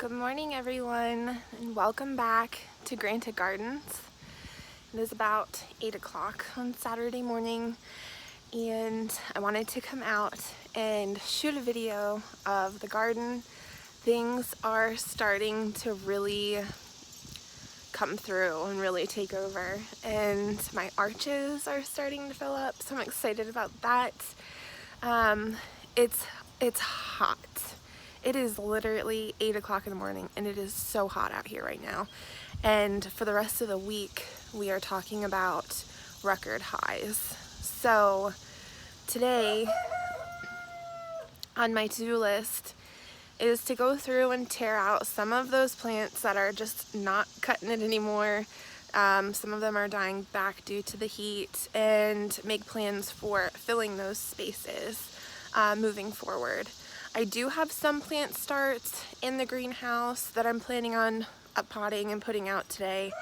Good morning everyone, and welcome back to Granted Gardens. It is about 8 o'clock on Saturday morning, and I wanted to come out and shoot a video of the garden. Things are starting to really come through and really take over, and my arches are starting to fill up, so I'm excited about that. It's hot. It is literally 8 o'clock in the morning and it is so hot out here right now. And for the rest of the week, we are talking about record highs. So today on my to-do list is to go through and tear out some of those plants that are just not cutting it anymore. Some of them are dying back due to the heat, and make plans for filling those spaces moving forward. I do have some plant starts in the greenhouse that I'm planning on uppotting and putting out today.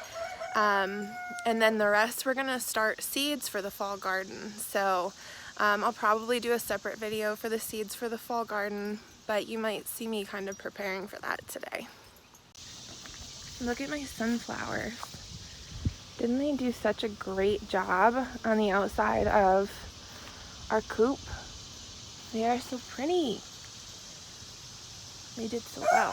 And then the rest we're gonna start seeds for the fall garden. So I'll probably do a separate video for the seeds for the fall garden, but you might see me kind of preparing for that today. Look at my sunflowers. Didn't they do such a great job on the outside of our coop? They are so pretty. They did so well.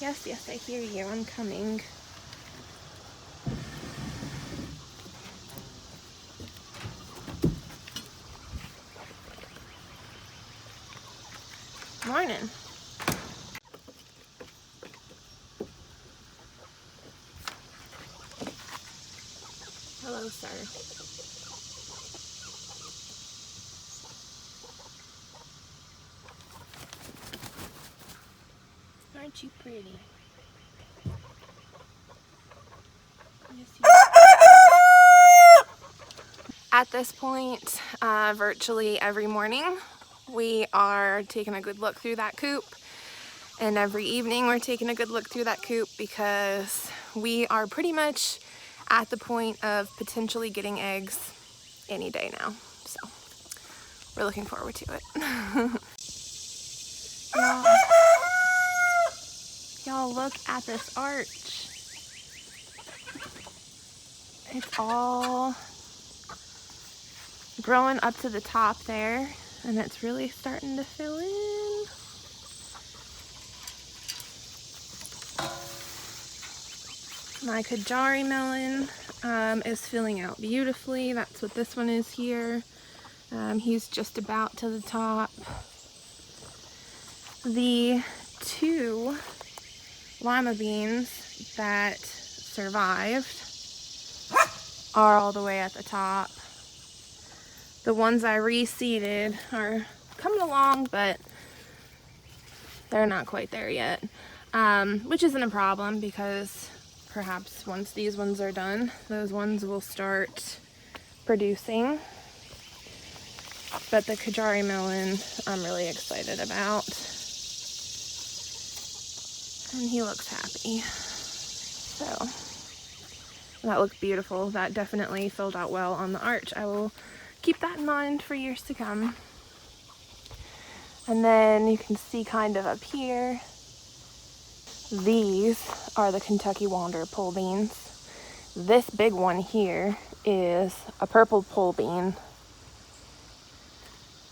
Yes, I hear you. I'm coming. Morning. Hello, sir. Aren't you pretty? Yes, you are. At this point, virtually every morning, we are taking a good look through that coop. And every evening we're taking a good look through that coop, because we are pretty much at the point of potentially getting eggs any day now. So we're looking forward to it. Y'all look at this arch. It's all growing up to the top there, and it's really starting to fill in. My Kajari melon is filling out beautifully. That's what this one is here. He's just about to the top. The two lima beans that survived are all the way at the top. The ones I reseeded are coming along, but they're not quite there yet, which isn't a problem, because perhaps once these ones are done, those ones will start producing. But the Kajari melon I'm really excited about, and he looks happy. So that looked beautiful. That definitely filled out well on the arch. I will keep that in mind for years to come. And then you can see kind of up here, these are the Kentucky Wander pole beans. This big one here is a purple pole bean.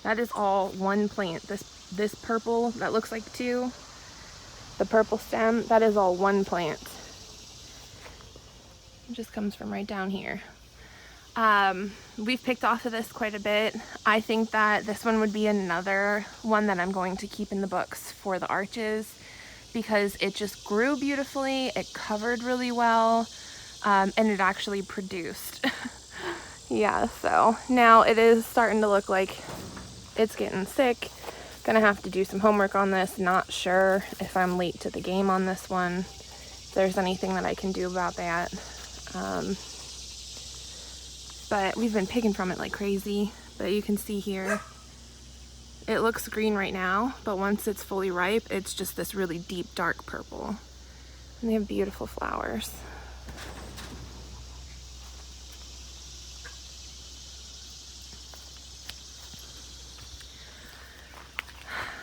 That is all one plant. This purple that looks like two, the purple stem, that is all one plant. It just comes from right down here. We've picked off of this quite a bit. I think that this one would be another one that I'm going to keep in the books for the arches, because it just grew beautifully, it covered really well, and it actually produced. Yeah, so now it is starting to look like it's getting sick. Gonna have to do some homework on this. Not sure if I'm late to the game on this one, if there's anything that I can do about that. But we've been picking from it like crazy. But you can see here, it looks green right now, but once it's fully ripe, it's just this really deep dark purple. And they have beautiful flowers.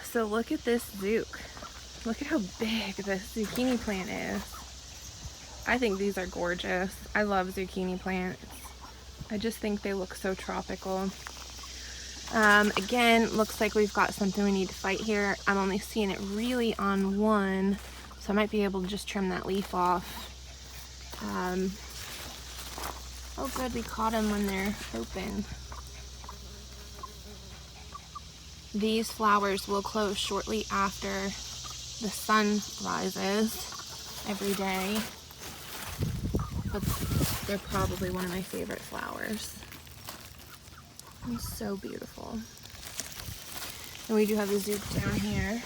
So look at this zook. Look at how big this zucchini plant is. I think these are gorgeous. I love zucchini plants. I just think they look so tropical. Again, looks like we've got something we need to fight here. I'm only seeing it really on one, so I might be able to just trim that leaf off. Oh good, we caught them when they're open. These flowers will close shortly after the sun rises every day, but they're probably one of my favorite flowers. It's so beautiful. And we do have the zook down here.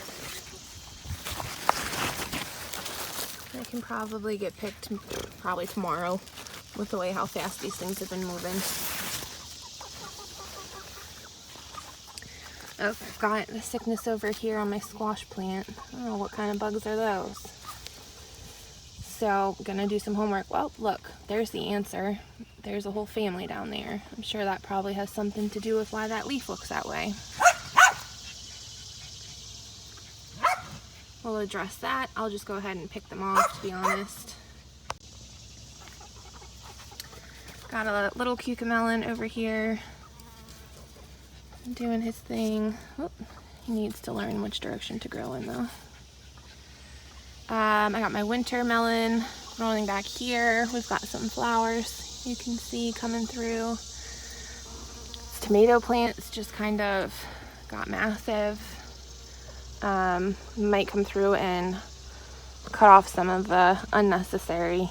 I can probably get picked probably tomorrow with the way how fast these things have been moving. Oh, I've got the sickness over here on my squash plant. Oh, what kind of bugs are those? So, gonna do some homework. Well, look, there's the answer. There's a whole family down there. I'm sure that probably has something to do with why that leaf looks that way. We'll address that. I'll just go ahead and pick them off, to be honest. Got a little cucamelon over here doing his thing. Oh, he needs to learn which direction to grow in though. I got my winter melon growing back here. We've got some flowers you can see coming through. This tomato plants just kind of got massive. Might come through and cut off some of the unnecessary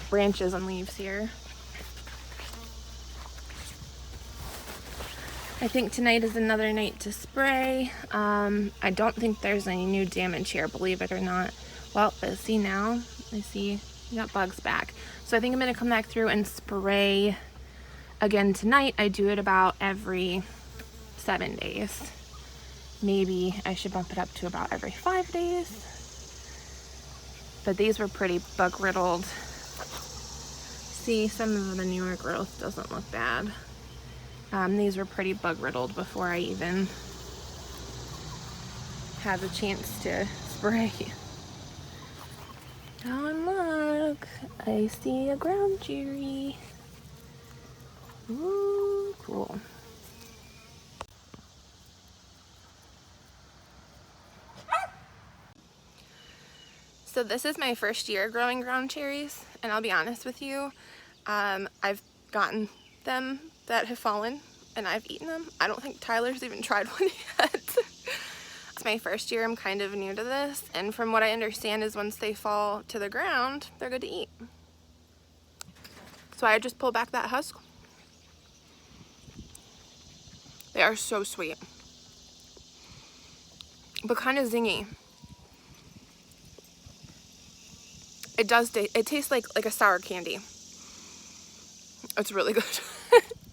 branches and leaves here. I think tonight is another night to spray. I don't think there's any new damage here, believe it or not. Well, but see now, I see we got bugs back. So I think I'm gonna come back through and spray again tonight. I do it about every 7 days. Maybe I should bump it up to about every 5 days. But these were pretty bug riddled. See, some of the newer growth doesn't look bad. These were pretty bug riddled before I even had the chance to spray. Oh, and look, I see a ground cherry. Ooh, cool. So this is my first year growing ground cherries, and I'll be honest with you, I've gotten them that have fallen and I've eaten them. I don't think Tyler's even tried one yet. It's my first year, I'm kind of new to this, and from what I understand is once they fall to the ground, they're good to eat. So I just pull back that husk. They are so sweet, but kind of zingy. It does, it tastes like a sour candy. It's really good.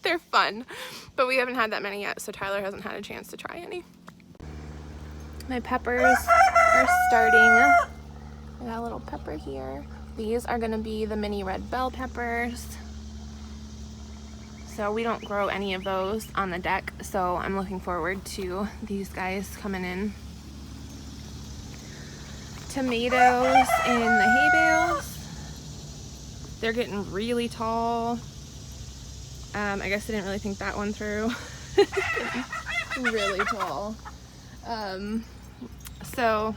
They're fun, but we haven't had that many yet, so Tyler hasn't had a chance to try any. My peppers are starting. I got a little pepper here. These are gonna be the mini red bell peppers. So we don't grow any of those on the deck, so I'm looking forward to these guys coming in. Tomatoes in the hay bales. They're getting really tall. I guess I didn't really think that one through. Really tall. So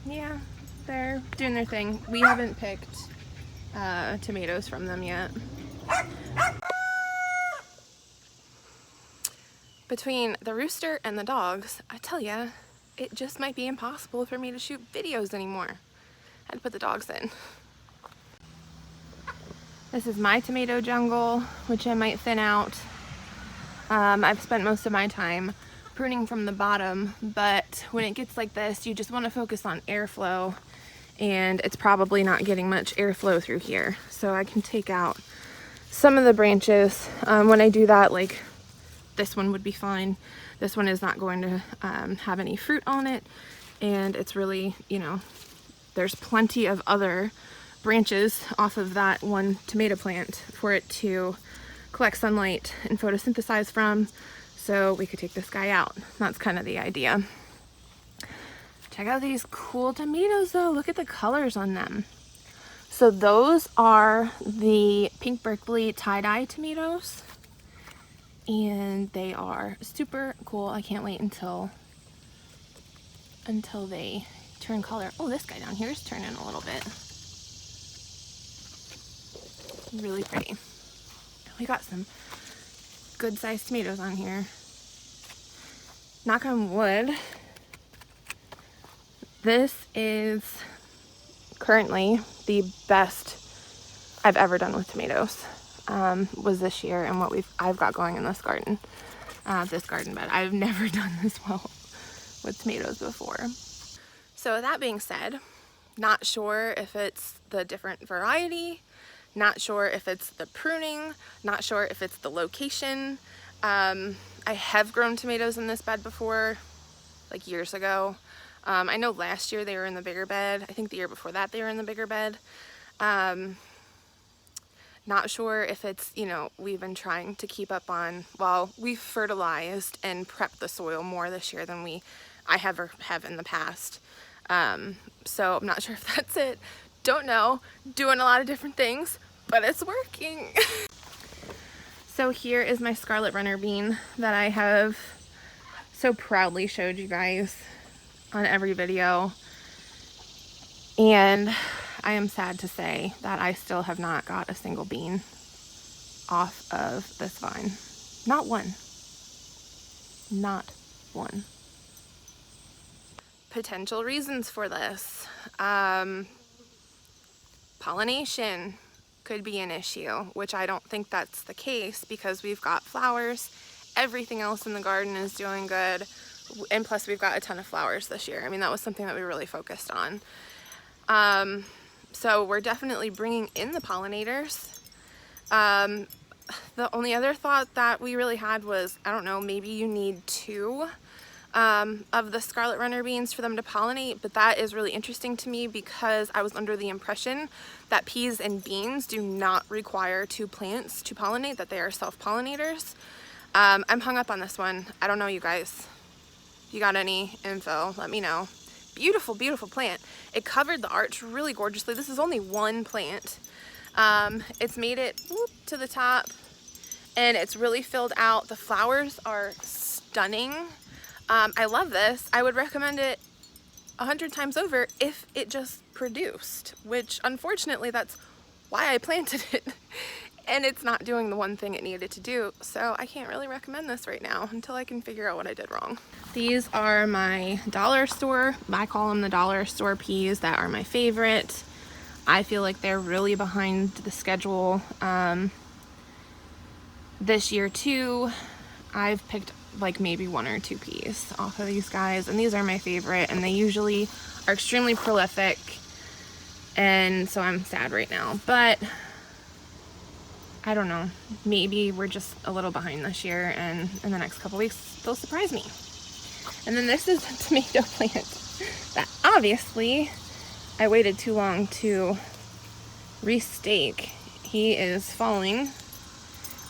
yeah, they're doing their thing. We haven't picked tomatoes from them yet. Between the rooster and the dogs, I tell ya, it just might be impossible for me to shoot videos anymore. I had to put the dogs in. This is my tomato jungle, which I might thin out. I've spent most of my time pruning from the bottom, but when it gets like this, you just want to focus on airflow, and it's probably not getting much airflow through here. So I can take out some of the branches. When I do that, like this one would be fine. This one is not going to have any fruit on it, and it's really, you know, there's plenty of other branches off of that one tomato plant for it to collect sunlight and photosynthesize from, so we could take this guy out. That's kind of the idea. Check out these cool tomatoes though. Look at the colors on them. So those are the pink Berkeley tie-dye tomatoes. And they are super cool. I can't wait until they turn color. Oh, this guy down here is turning a little bit. Really pretty. We got some good sized tomatoes on here. Knock on wood. This is currently the best I've ever done with tomatoes. Was this year and what I've got going in this garden, bed. I've never done this well with tomatoes before. So with that being said, not sure if it's the different variety, not sure if it's the pruning, not sure if it's the location. I have grown tomatoes in this bed before, like years ago. I know last year they were in the bigger bed. I think the year before that they were in the bigger bed. Not sure if it's, you know, we've been trying to keep up on, well, we've fertilized and prepped the soil more this year than I have in the past. So I'm not sure if that's it. Don't know. Doing a lot of different things, but it's working. So here is my scarlet runner bean that I have so proudly showed you guys on every video. And I am sad to say that I still have not got a single bean off of this vine. Not one. Not one. Potential reasons for this. Pollination could be an issue, which I don't think that's the case because we've got flowers. Everything else in the garden is doing good. And plus we've got a ton of flowers this year. I mean, that was something that we really focused on. So we're definitely bringing in the pollinators. The only other thought that we really had was, I don't know, maybe you need 2 of the scarlet runner beans for them to pollinate, but that is really interesting to me because I was under the impression that peas and beans do not require 2 plants to pollinate, that they are self-pollinators. I'm hung up on this one. I don't know, you guys. If you got any info, let me know. Beautiful, beautiful plant. It covered the arch really gorgeously. This is only one plant. It's made it to the top and it's really filled out. The flowers are stunning. I love this. I would recommend it 100 times over if it just produced, which unfortunately that's why I planted it. And it's not doing the one thing it needed to do, so I can't really recommend this right now until I can figure out what I did wrong. These are my dollar store, I call them the dollar store peas, that are my favorite. I feel like they're really behind the schedule this year too. I've picked like maybe 1 or 2 peas off of these guys, and these are my favorite, and they usually are extremely prolific, and so I'm sad right now, but I don't know, maybe we're just a little behind this year, and in the next couple weeks they'll surprise me. And then this is a tomato plant that obviously I waited too long to restake. He is falling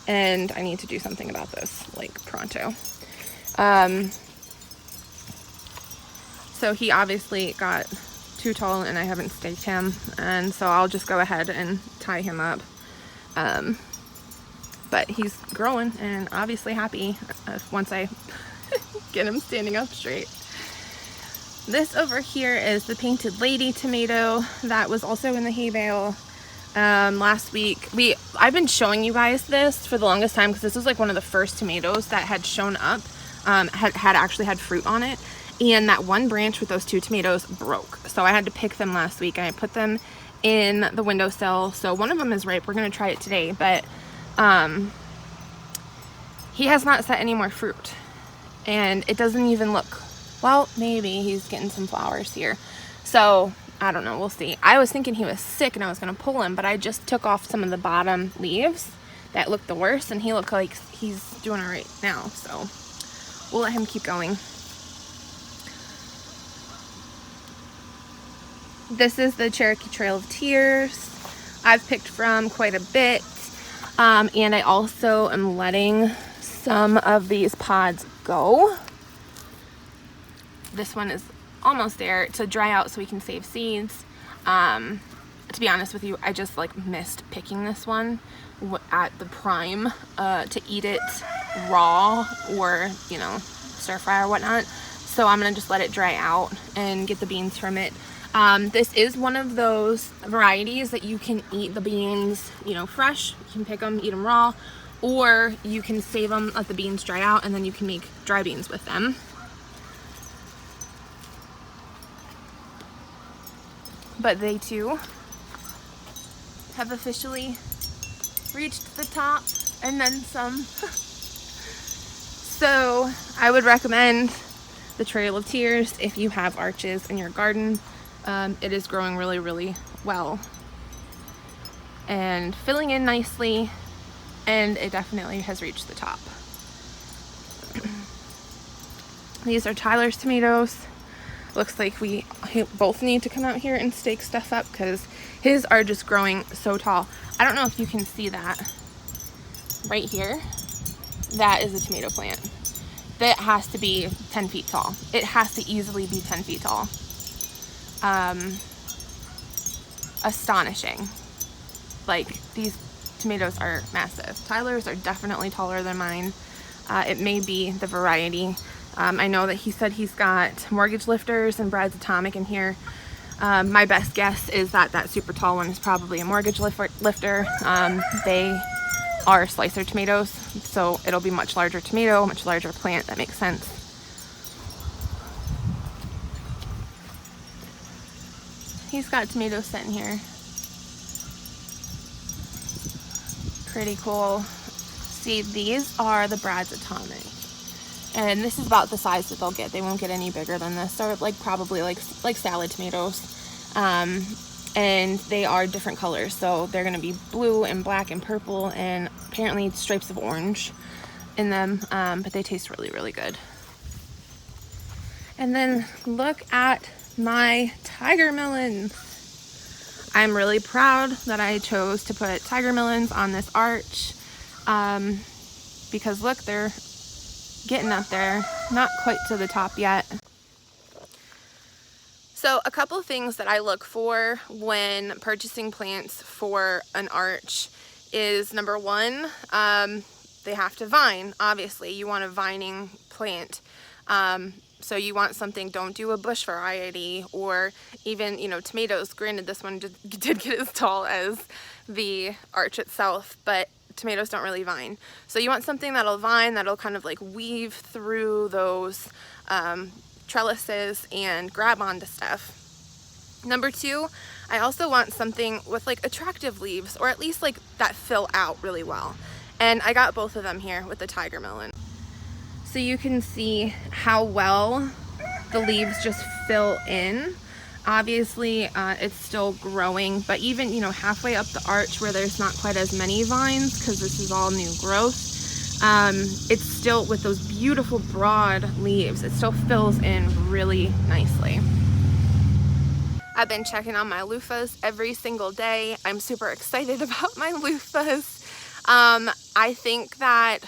and I need to do something about this, like pronto. So he obviously got too tall and I haven't staked him, and so I'll just go ahead and tie him up. But he's growing and obviously happy once I get him standing up straight. This over here is the Painted Lady tomato that was also in the hay bale last week. I've been showing you guys this for the longest time because this was like one of the first tomatoes that had shown up, had actually had fruit on it, and that one branch with those 2 tomatoes broke, so I had to pick them last week and I put them in the windowsill. So one of them is ripe. We're gonna try it today, but he has not set any more fruit, and it doesn't even look, well, maybe he's getting some flowers here, so I don't know, we'll see. I was thinking he was sick and I was gonna pull him, but I just took off some of the bottom leaves that looked the worst, and he looked like he's doing all right now, so we'll let him keep going. This is the Cherokee Trail of Tears. I've picked from quite a bit, and I also am letting some of these pods go. This one is almost there to dry out so we can save seeds. To be honest with you, I just like missed picking this one at the prime to eat it raw or, you know, stir fry or whatnot. So I'm gonna just let it dry out and get the beans from it. This is one of those varieties that you can eat the beans, you know, fresh. You can pick them, eat them raw, or you can save them, let the beans dry out, and then you can make dry beans with them. But they too have officially reached the top and then some. So I would recommend the Trail of Tears if you have arches in your garden. It is growing really, really well and filling in nicely, and it definitely has reached the top. These are Tyler's tomatoes. Looks like we both need to come out here and stake stuff up because his are just growing so tall. I don't know if you can see that right here. That is a tomato plant. That has to be 10 feet tall. It has to easily be 10 feet tall. Astonishing. Like, these tomatoes are massive. Tyler's are definitely taller than mine. It may be the variety. I know that he said he's got mortgage lifters and Brad's Atomic in here. My best guess is that that super tall one is probably a mortgage lifter. They are slicer tomatoes, so it'll be much larger tomato, much larger plant. That makes sense. He's got tomatoes sitting here. Pretty cool. See, these are the Brad's Atomic. And this is about the size that they'll get. They won't get any bigger than this. They're like probably like salad tomatoes. And they are different colors. So they're gonna be blue and black and purple and apparently stripes of orange in them. But they taste really, really good. And then look at my tiger melons. I'm really proud that I chose to put tiger melons on this arch. Because look, they're getting up there, not quite to the top yet. So a couple of things that I look for when purchasing plants for an arch is, number one, they have to vine. Obviously, you want a vining plant. So you want something, don't do a bush variety, or even, you know, tomatoes. Granted, this one did get as tall as the arch itself, but tomatoes don't really vine. So you want something that'll vine, that'll kind of like weave through those trellises and grab onto stuff. Number two, I also want something with like attractive leaves, or at least like that fill out really well. And I got both of them here with the tiger melon. So you can see how well the leaves just fill in. Obviously, it's still growing, but even, you know, halfway up the arch where there's not quite as many vines, because this is all new growth, it's still, with those beautiful broad leaves, it still fills in really nicely. I've been checking on my loofahs every single day. I'm super excited about my loofahs. I think that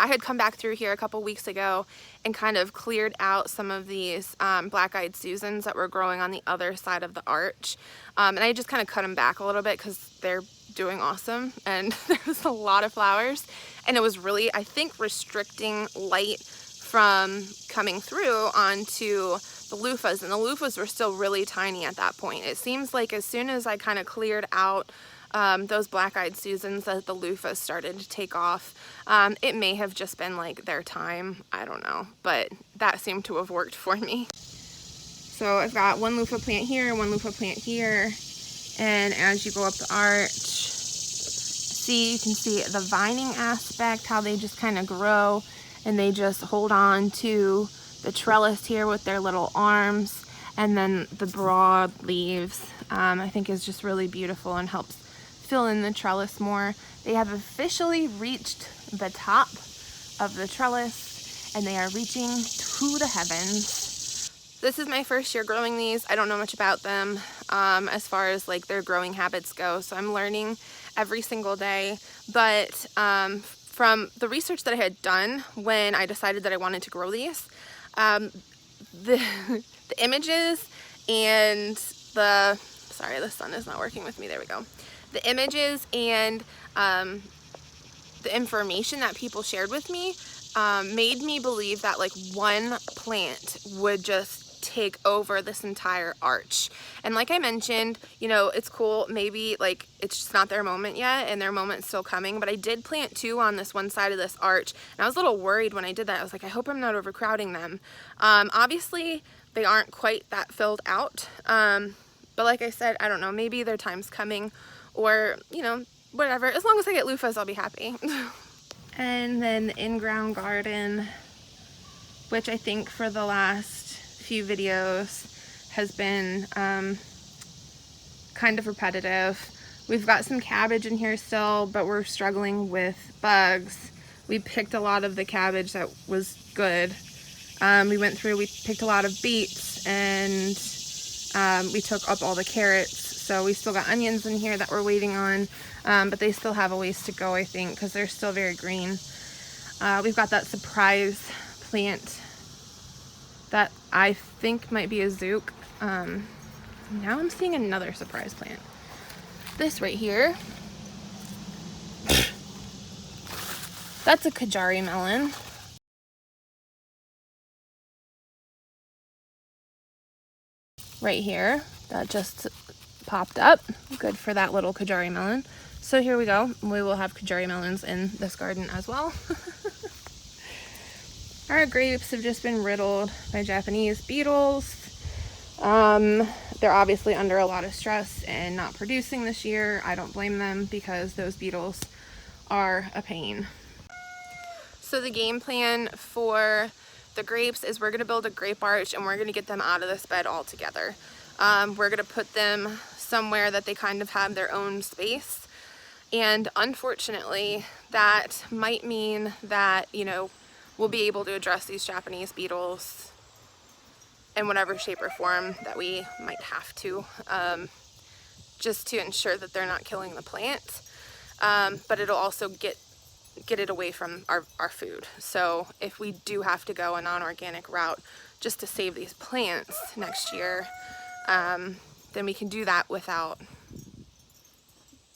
I had come back through here a couple weeks ago and kind of cleared out some of these black-eyed Susans that were growing on the other side of the arch. And I just kind of cut them back a little bit because they're doing awesome and there was a lot of flowers. And it was really, I think, restricting light from coming through onto the loofahs. And the loofahs were still really tiny at that point. It seems like as soon as I kind of cleared out those black-eyed Susans, that the loofahs started to take off. It may have just been like their time, I don't know, but that seemed to have worked for me. So I've got one loofah plant here, one loofah plant here, and as you go up the arch, see, you can see the vining aspect, how they just kind of grow and they just hold on to the trellis here with their little arms, and then the broad leaves, I think is just really beautiful and helps fill in the trellis more. They have officially reached the top of the trellis and they are reaching to the heavens. This is my first year growing these. I don't know much about them as far as like their growing habits go, so I'm learning every single day. But from the research that I had done when I decided that I wanted to grow these, the images and the, sorry, the sun is not working with me, there we go. The images and the information that people shared with me made me believe that like one plant would just take over this entire arch. And like I mentioned, you know, it's cool, maybe like it's just not their moment yet and their moment's still coming, but I did plant 2 on this one side of this arch, and I was a little worried when I did that. I was like, I hope I'm not overcrowding them. Obviously they aren't quite that filled out, but like I said, I don't know, maybe their time's coming, or you know, whatever. As long as I get loofahs, I'll be happy. And then the in-ground garden, which I think for the last few videos has been kind of repetitive. We've got some cabbage in here still, but we're struggling with bugs. We picked a lot of the cabbage that was good. We picked a lot of beets, and we took up all the carrots. So we still got onions in here that we're waiting on, but they still have a ways to go, I think, because they're still very green. We've got that surprise plant that I think might be a zook. Now I'm seeing another surprise plant. This right here, that's a Kajari melon. Right here, that just popped up. Good for that little Kajari melon. So here we go. We will have Kajari melons in this garden as well. Our grapes have just been riddled by Japanese beetles. They're obviously under a lot of stress and not producing this year. I don't blame them because those beetles are a pain. So the game plan for the grapes is we're going to build a grape arch and we're going to get them out of this bed altogether. We're going to put them somewhere that they kind of have their own space. And unfortunately, that might mean that, you know, we'll be able to address these Japanese beetles in whatever shape or form that we might have to, just to ensure that they're not killing the plant. But it'll also get it away from our food. So if we do have to go a non-organic route just to save these plants next year, then we can do that without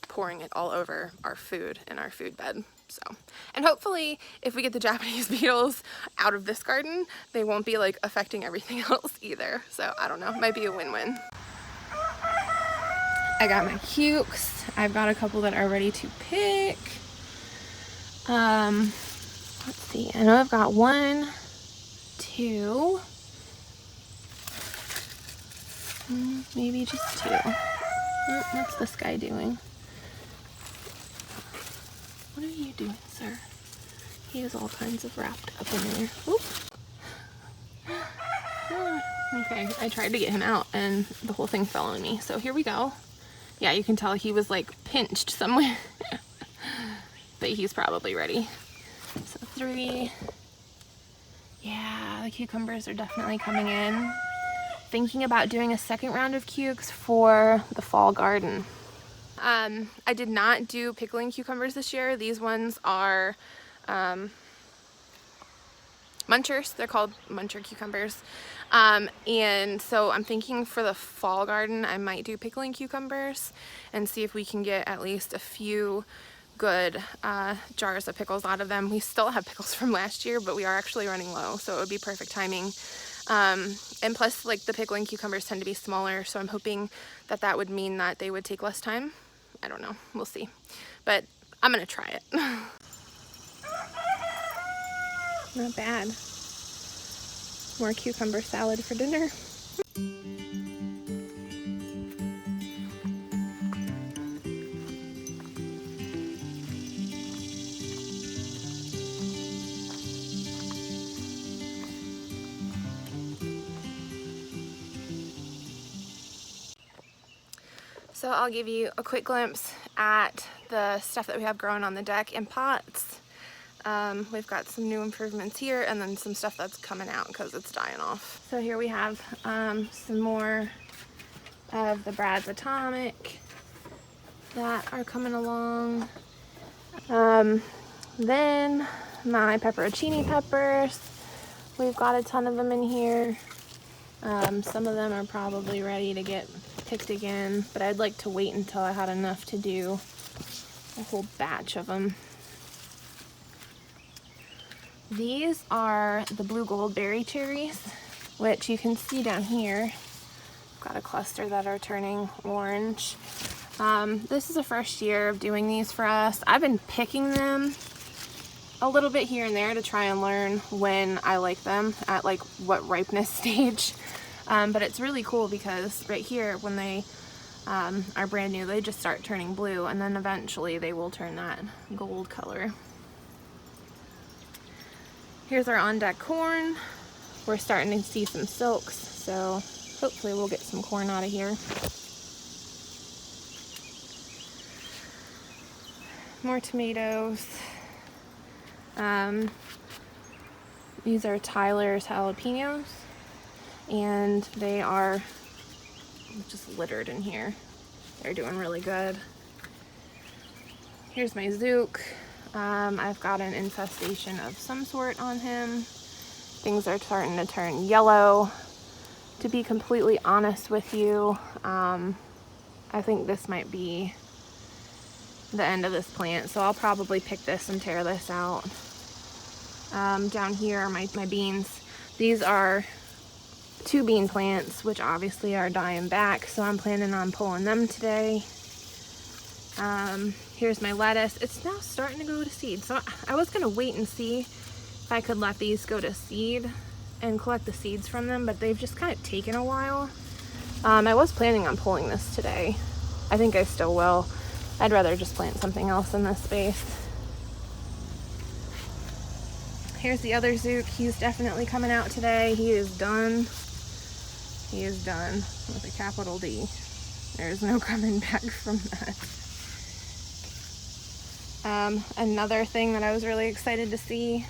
pouring it all over our food and our food bed. So, and hopefully if we get the Japanese beetles out of this garden, they won't be like affecting everything else either. So I don't know, it might be a win-win. I got my cukes. I've got a couple that are ready to pick. Let's see, I know I've got 1, 2, maybe just 2. What's this guy doing? What are you doing, sir? He is all kinds of wrapped up in there. Oop. Okay, I tried to get him out and the whole thing fell on me. So here we go. Yeah, you can tell he was like pinched somewhere. But he's probably ready. So 3. Yeah, the cucumbers are definitely coming in. Thinking about doing a second round of cukes for the fall garden. I did not do pickling cucumbers this year. These ones are munchers. They're called muncher cucumbers. And so I'm thinking for the fall garden, I might do pickling cucumbers and see if we can get at least a few good jars of pickles out of them. We still have pickles from last year, but we are actually running low, so it would be perfect timing. And plus, like, the pickling cucumbers tend to be smaller, so I'm hoping that that would mean that they would take less time. I don't know, we'll see, but I'm gonna try it. Not bad. More cucumber salad for dinner. So I'll give you a quick glimpse at the stuff that we have growing on the deck in pots. We've got some new improvements here and then some stuff that's coming out because it's dying off. So here we have some more of the Brad's Atomic that are coming along. Then my pepperoncini peppers. We've got a ton of them in here. Some of them are probably ready to get picked again, but I'd like to wait until I had enough to do a whole batch of them. These are the blue goldberry cherries, which you can see down here. Got a cluster that are turning orange. This is the first year of doing these for us. I've been picking them a little bit here and there to try and learn when I like them, at like what ripeness stage. But it's really cool because right here, when they are brand new, they just start turning blue, and then eventually they will turn that gold color. Here's our on-deck corn. We're starting to see some silks, so hopefully we'll get some corn out of here. More tomatoes. These are Tyler's jalapenos, and they are just littered in here. They're doing really good. Here's my zook. I've got an infestation of some sort on him. Things are starting to turn yellow. To be completely honest with you, I think this might be the end of this plant, so I'll probably pick this and tear this out. Down here are my beans. These are 2 bean plants, which obviously are dying back, so I'm planning on pulling them today. Here's my lettuce. It's now starting to go to seed, so I was gonna wait and see if I could let these go to seed and collect the seeds from them, but they've just kind of taken a while. I was planning on pulling this today. I think I still will. I'd rather just plant something else in this space. Here's the other zook. He's definitely coming out today. He is done. He is done with a capital D. There's no coming back from that. Another thing that I was really excited to see,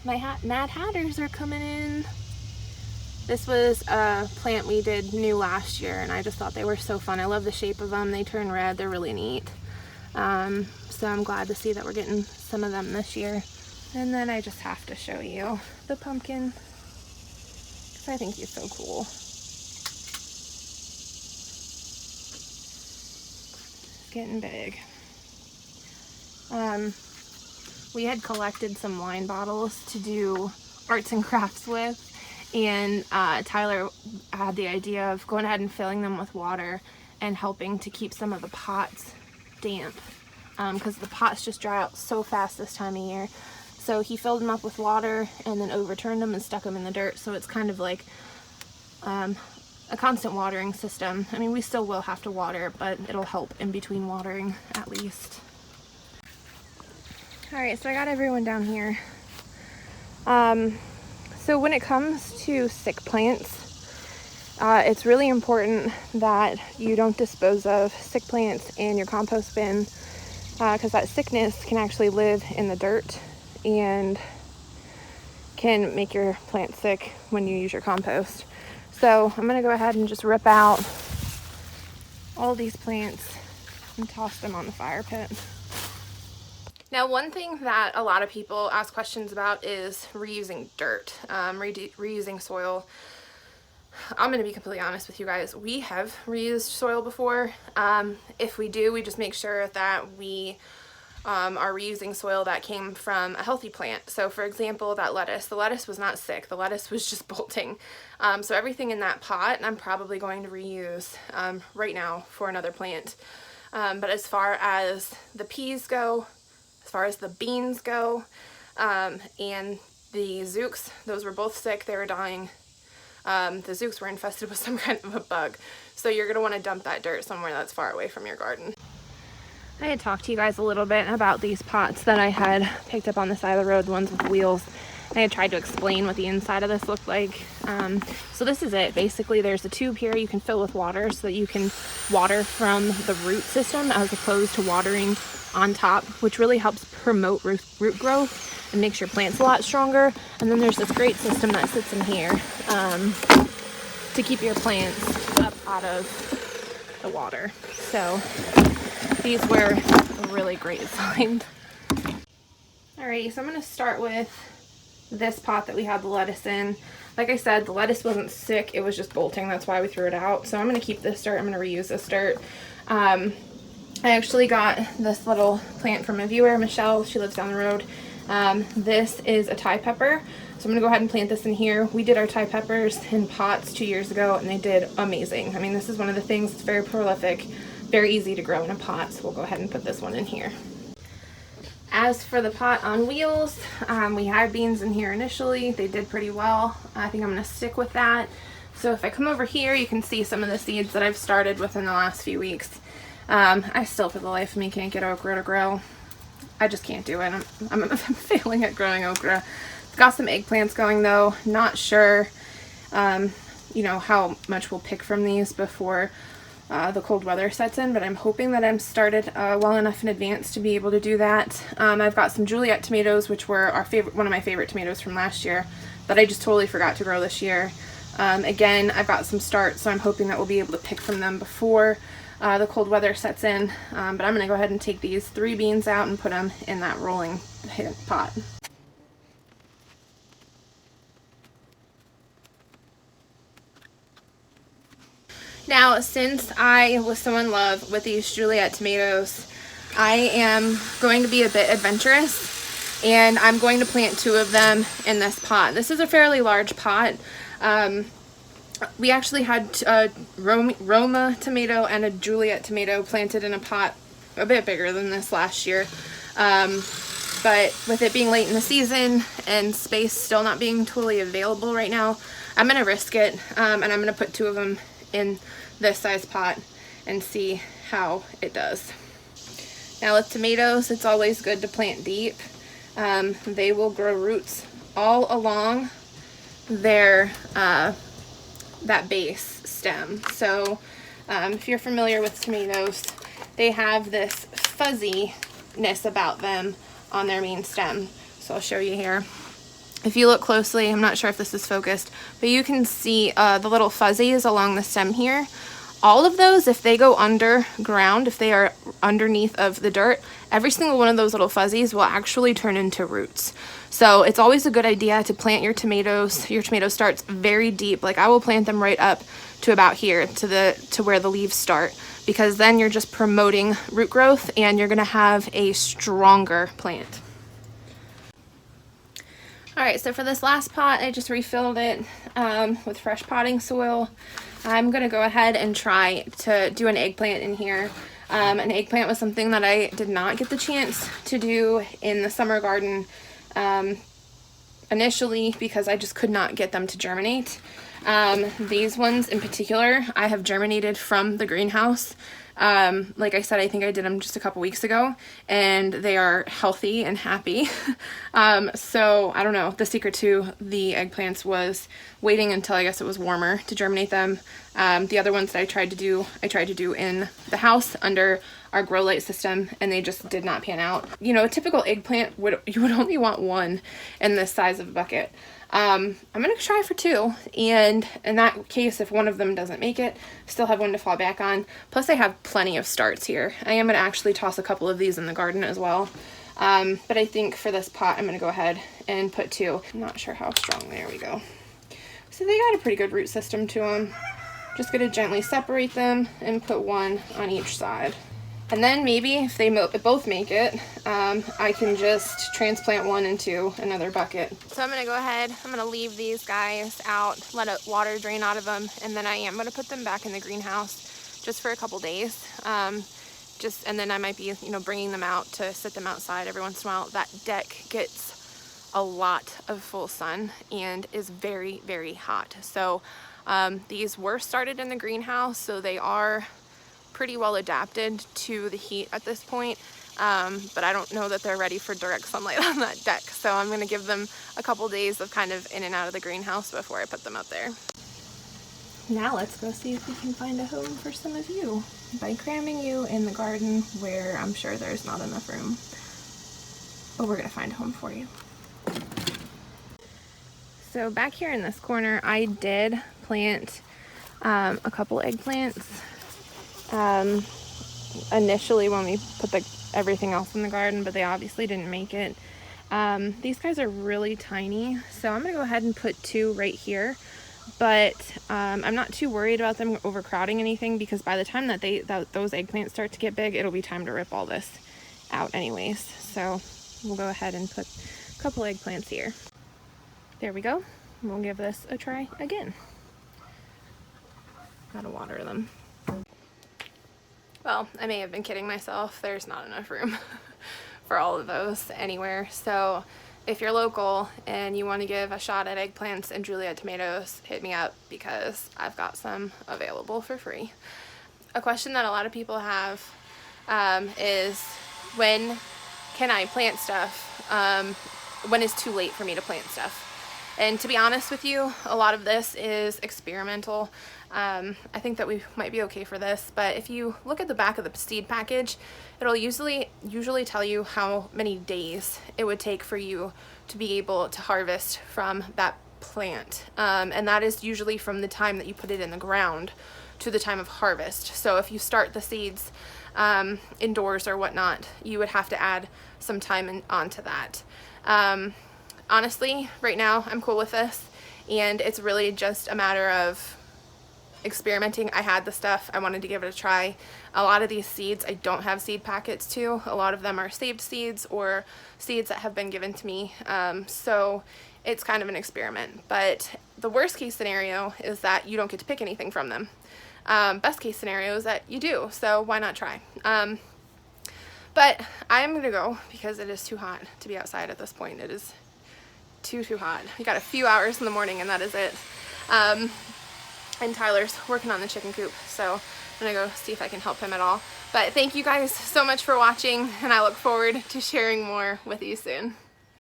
my Mad Hatters are coming in. This was a plant we did new last year, and I just thought they were so fun. I love the shape of them. They turn red. They're really neat. So I'm glad to see that we're getting some of them this year. And then I just have to show you the pumpkin, because I think he's so cool. It's getting big. We had collected some wine bottles to do arts and crafts with, and Tyler had the idea of going ahead and filling them with water and helping to keep some of the pots damp, because the pots just dry out so fast this time of year. So he filled them up with water and then overturned them and stuck them in the dirt, so it's kind of like a constant watering system. I mean, we still will have to water, but it'll help in between watering at least. Alright, so I got everyone down here. So when it comes to sick plants, it's really important that you don't dispose of sick plants in your compost bin, because that sickness can actually live in the dirt and can make your plant sick when you use your compost. So I'm going to go ahead and just rip out all these plants and toss them on the fire pit. Now, one thing that a lot of people ask questions about is reusing dirt, reusing soil. I'm going to be completely honest with you guys. We have reused soil before. If we do, we just make sure that we are reusing soil that came from a healthy plant. So for example, that lettuce, the lettuce was not sick. The lettuce was just bolting. So everything in that pot, I'm probably going to reuse right now for another plant. But as far as the peas go, as far as the beans go, and the zooks, those were both sick. They were dying. The zooks were infested with some kind of a bug. So you're going to want to dump that dirt somewhere that's far away from your garden. I had talked to you guys a little bit about these pots that I had picked up on the side of the road, the ones with wheels. I had tried to explain what the inside of this looked like. So this is it. Basically, there's a tube here you can fill with water so that you can water from the root system as opposed to watering on top, which really helps promote root growth and makes your plants a lot stronger. And then there's this great system that sits in here to keep your plants up out of the water. So these were really great designed. Alrighty, so I'm going to start with this pot that we had the lettuce in. Like I said, the lettuce wasn't sick, it was just bolting. That's why we threw it out. So I'm going to keep this dirt. I'm going to reuse this dirt. I actually got this little plant from a viewer, Michelle. She lives down the road. This is a Thai pepper. So I'm going to go ahead and plant this in here. We did our Thai peppers in pots 2 years ago, and they did amazing. I mean, this is one of the things that's very prolific, very easy to grow in a pot. So we'll go ahead and put this one in here. As for the pot on wheels, we had beans in here initially. They did pretty well. I think I'm going to stick with that. So if I come over here, you can see some of the seeds that I've started within the last few weeks. I still, for the life of me, can't get okra to grow. I just can't do it. I'm failing at growing okra. Got some eggplants going though. Not sure, you know, how much we'll pick from these before the cold weather sets in, but I'm hoping that I'm started well enough in advance to be able to do that. I've got some Juliet tomatoes, which were one of my favorite tomatoes from last year, that I just totally forgot to grow this year. Again, I've got some starts, so I'm hoping that we'll be able to pick from them before the cold weather sets in. But I'm going to go ahead and take these 3 beans out and put them in that rolling pot. Now, since I was so in love with these Juliet tomatoes, I am going to be a bit adventurous, and I'm going to plant 2 of them in this pot. This is a fairly large pot. We actually had a Roma tomato and a Juliet tomato planted in a pot a bit bigger than this last year. But with it being late in the season and space still not being totally available right now, I'm going to risk it, and I'm going to put 2 of them in this size pot and see how it does. Now with tomatoes, it's always good to plant deep. They will grow roots all along their that base stem. So if you're familiar with tomatoes, they have this fuzziness about them on their main stem. So I'll show you here. If you look closely, I'm not sure if this is focused, but you can see the little fuzzies along the stem here. All of those, if they go underground, if they are underneath of the dirt, every single one of those little fuzzies will actually turn into roots. So it's always a good idea to plant your tomato starts very deep. Like I will plant them right up to about here, to where the leaves start, because then you're just promoting root growth and you're gonna have a stronger plant. Alright, so for this last pot, I just refilled it with fresh potting soil. I'm going to go ahead and try to do an eggplant in here. An eggplant was something that I did not get the chance to do in the summer garden initially because I just could not get them to germinate. These ones in particular, I have germinated from the greenhouse. Like I said, I think I did them just a couple weeks ago, and they are healthy and happy. So I don't know, the secret to the eggplants was waiting until I guess it was warmer to germinate them. The other ones that I tried to do in the house under our grow light system, and they just did not pan out. You know, a typical eggplant you would only want 1 in this size of a bucket. I'm going to try for 2, and in that case, if one of them doesn't make it, still have one to fall back on. Plus I have plenty of starts here. I am going to actually toss a couple of these in the garden as well. But I think for this pot, I'm going to go ahead and put 2. I'm not sure how strong. There we go. So they got a pretty good root system to them. Just going to gently separate them and put 1 on each side. And then maybe if they both make it, I can just transplant 1 into another bucket. So I'm going to go ahead, I'm going to leave these guys out, let water drain out of them, and then I am going to put them back in the greenhouse just for a couple days. And then I might be, you know, bringing them out to sit them outside every once in a while. That deck gets a lot of full sun and is very, very hot. So these were started in the greenhouse, so they are pretty well adapted to the heat at this point, but I don't know that they're ready for direct sunlight on that deck, so I'm going to give them a couple days of kind of in and out of the greenhouse before I put them up there. Now let's go see if we can find a home for some of you by cramming you in the garden where I'm sure there's not enough room. But we're going to find a home for you. So back here in this corner, I did plant a couple eggplants. Initially when we put everything else in the garden, but they obviously didn't make it. These guys are really tiny, so I'm gonna go ahead and put 2 right here. But I'm not too worried about them overcrowding anything, because by the time that those eggplants start to get big, it'll be time to rip all this out anyways. So we'll go ahead and put a couple eggplants here. There we go. We'll give this a try again. Gotta water them. Well, I may have been kidding myself. There's not enough room for all of those anywhere. So if you're local and you want to give a shot at eggplants and Juliet tomatoes, hit me up, because I've got some available for free. A question that a lot of people have is, when can I plant stuff? When is too late for me to plant stuff? And to be honest with you, a lot of this is experimental. I think that we might be okay for this, but if you look at the back of the seed package, it'll usually tell you how many days it would take for you to be able to harvest from that plant. And that is usually from the time that you put it in the ground to the time of harvest. So if you start the seeds indoors or whatnot, you would have to add some time onto that. Honestly, right now I'm cool with this, and it's really just a matter of experimenting. I had the stuff, I wanted to give it a try. A lot of these seeds I don't have seed packets to. A lot of them are saved seeds or seeds that have been given to me. So it's kind of an experiment. But the worst case scenario is that you don't get to pick anything from them. Best case scenario is that you do, so why not try? But I'm gonna go, because it is too hot to be outside at this point. It is too hot. We got a few hours in the morning and that is it. And Tyler's working on the chicken coop, so I'm gonna go see if I can help him at all. But thank you guys so much for watching, and I look forward to sharing more with you soon.